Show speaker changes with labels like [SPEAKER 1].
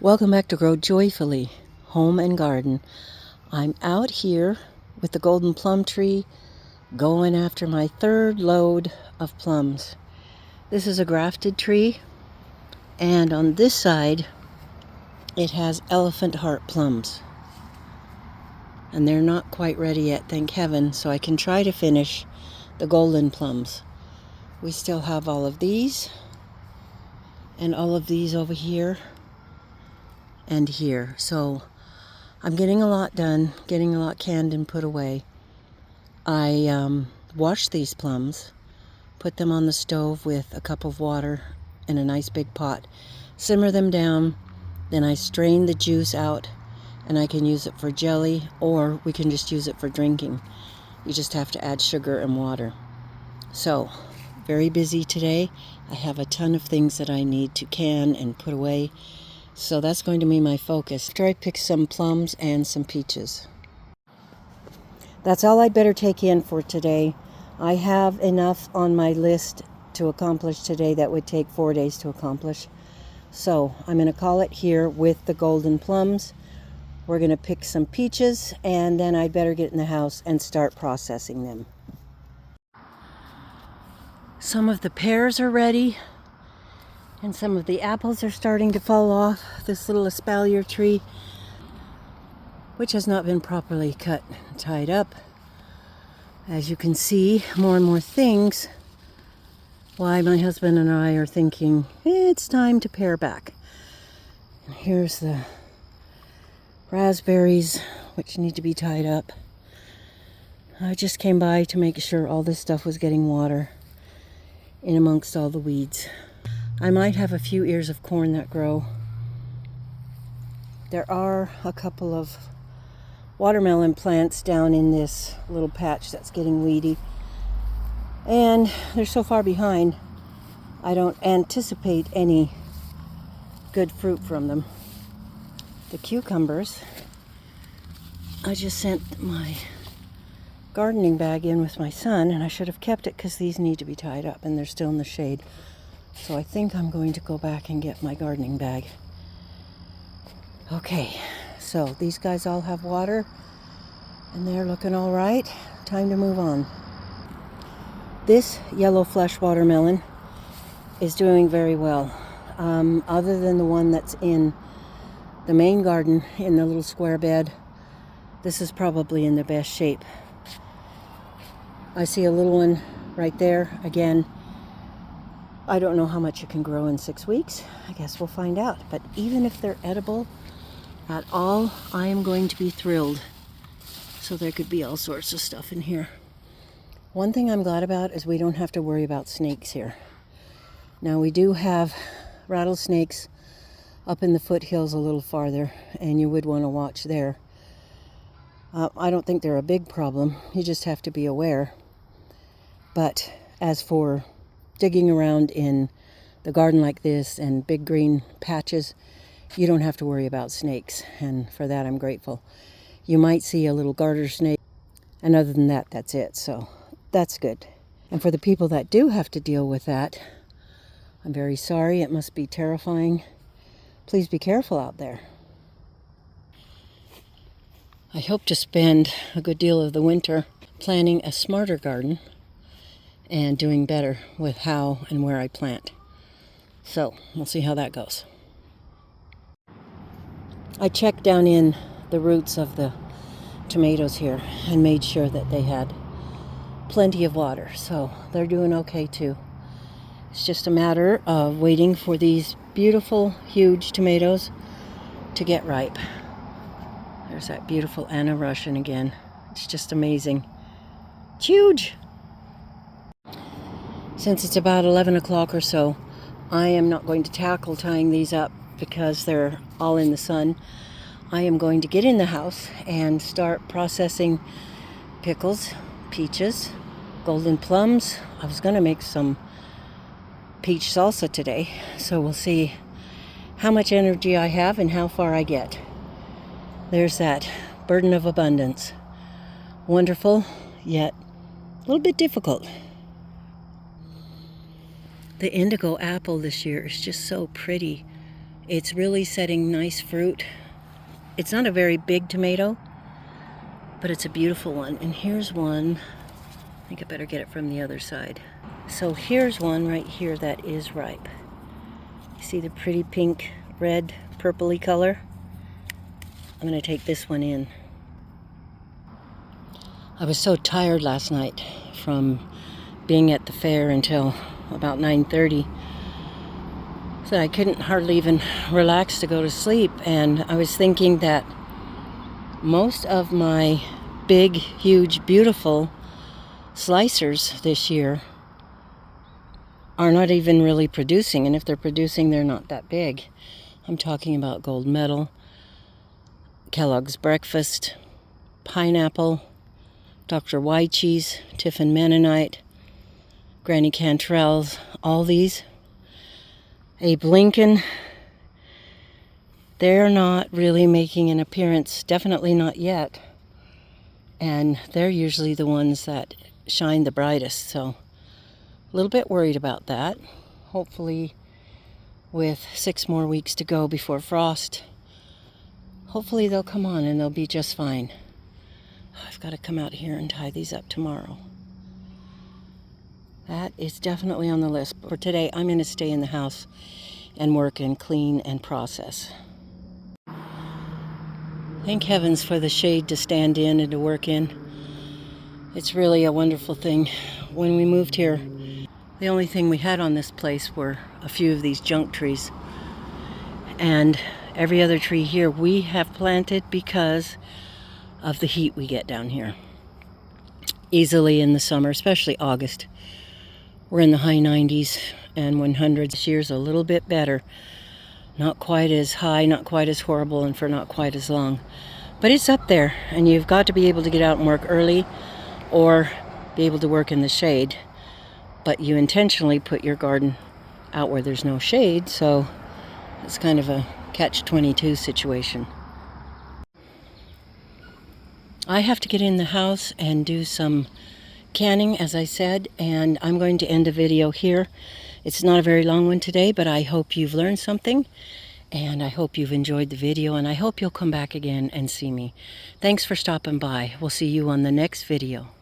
[SPEAKER 1] Welcome back to Grow Joyfully, Home and Garden. I'm out here with the golden plum tree going after my third load of plums. This is a grafted tree, and on this side it has elephant heart plums. And they're not quite ready yet, thank heaven, so I can try to finish the golden plums. We still have all of these and all of these over here and here. So I'm getting a lot done, getting a lot canned and put away. I washed these plums, put them on the stove with a cup of water in a nice big pot, simmer them down, then I strain the juice out, and I can use it for jelly, or we can just use it for drinking. You just have to add sugar and water. So, very busy today. I have a ton of things that I need to can and put away. So that's going to be my focus. After I pick some plums and some peaches. That's all I'd better take in for today. I have enough on my list to accomplish today that would take 4 days to accomplish. So I'm going to call it here with the golden plums. We're going to pick some peaches, and then I'd better get in the house and start processing them. Some of the pears are ready, and some of the apples are starting to fall off this little espalier tree, which has not been properly cut and tied up. As you can see, more and more things. Why my husband and I are thinking it's time to pare back. And here's the raspberries, which need to be tied up. I just came by to make sure all this stuff was getting water in amongst all the weeds. I might have a few ears of corn that grow. There are a couple of watermelon plants down in this little patch that's getting weedy. And they're so far behind, I don't anticipate any good fruit from them. The cucumbers, I just sent my gardening bag in with my son, and I should have kept it because these need to be tied up and they're still in the shade. So I think I'm going to go back and get my gardening bag. Okay, so these guys all have water and they're looking all right. Time to move on. This yellow flesh watermelon is doing very well. Other than the one that's in the main garden in the little square bed, this is probably in the best shape. I see a little one right there. Again, I don't know how much it can grow in 6 weeks. I guess we'll find out. But even if they're edible at all, I am going to be thrilled. So there could be all sorts of stuff in here. One thing I'm glad about is we don't have to worry about snakes here. Now we do have rattlesnakes up in the foothills a little farther, and you would want to watch there. I don't think they're a big problem. You just have to be aware. But as for digging around in the garden like this and big green patches, you don't have to worry about snakes, and for that I'm grateful. You might see a little garter snake, and other than that, that's it. So that's good. And for the people that do have to deal with that, I'm very sorry. It must be terrifying. Please be careful out there. I hope to spend a good deal of the winter planning a smarter garden and doing better with how and where I plant. So we'll see how that goes. I checked down in the roots of the tomatoes here and made sure that they had plenty of water, so they're doing okay too. It's just a matter of waiting for these beautiful, huge tomatoes to get ripe. There's that beautiful Anna Russian again. It's just amazing. It's huge! Since it's about 11 o'clock or so, I am not going to tackle tying these up because they're all in the sun. I am going to get in the house and start processing pickles, peaches, golden plums. I was going to make some peach salsa today, so we'll see how much energy I have and how far I get. There's that burden of abundance. Wonderful, yet a little bit difficult. The indigo apple this year is just so pretty. It's really setting nice fruit. It's not a very big tomato, but it's a beautiful one. And here's one. I think I better get it from the other side. So here's one right here that is ripe. You see the pretty pink, red, purpley color? I'm going to take this one in. I was so tired last night from being at the fair until about 9:30 that I couldn't hardly even relax to go to sleep. And I was thinking that most of my big, huge, beautiful slicers this year are not even really producing. And if they're producing, they're not that big. I'm talking about Gold Medal, Kellogg's Breakfast, Pineapple, Dr. Wycheese, Tiffin Mennonite, Granny Cantrell's, all these. Abe Lincoln. They're not really making an appearance, definitely not yet. And they're usually the ones that shine the brightest, so a little bit worried about that. Hopefully, with 6 more weeks to go before frost, hopefully they'll come on and they'll be just fine. I've got to come out here and tie these up tomorrow. That is definitely on the list. For today, I'm going to stay in the house and work and clean and process. Thank heavens for the shade to stand in and to work in. It's really a wonderful thing. When we moved here, the only thing we had on this place were a few of these junk trees. And every other tree here we have planted because of the heat we get down here. Easily in the summer, especially August. We're in the high 90s and 100s. This year's a little bit better. Not quite as high, not quite as horrible, and for not quite as long. But it's up there, and you've got to be able to get out and work early or be able to work in the shade. But you intentionally put your garden out where there's no shade, so it's kind of a catch-22 situation. I have to get in the house and do some canning, as I said, and I'm going to end the video here. It's not a very long one today, but I hope you've learned something, and I hope you've enjoyed the video, and I hope you'll come back again and see me. Thanks for stopping by. We'll see you on the next video.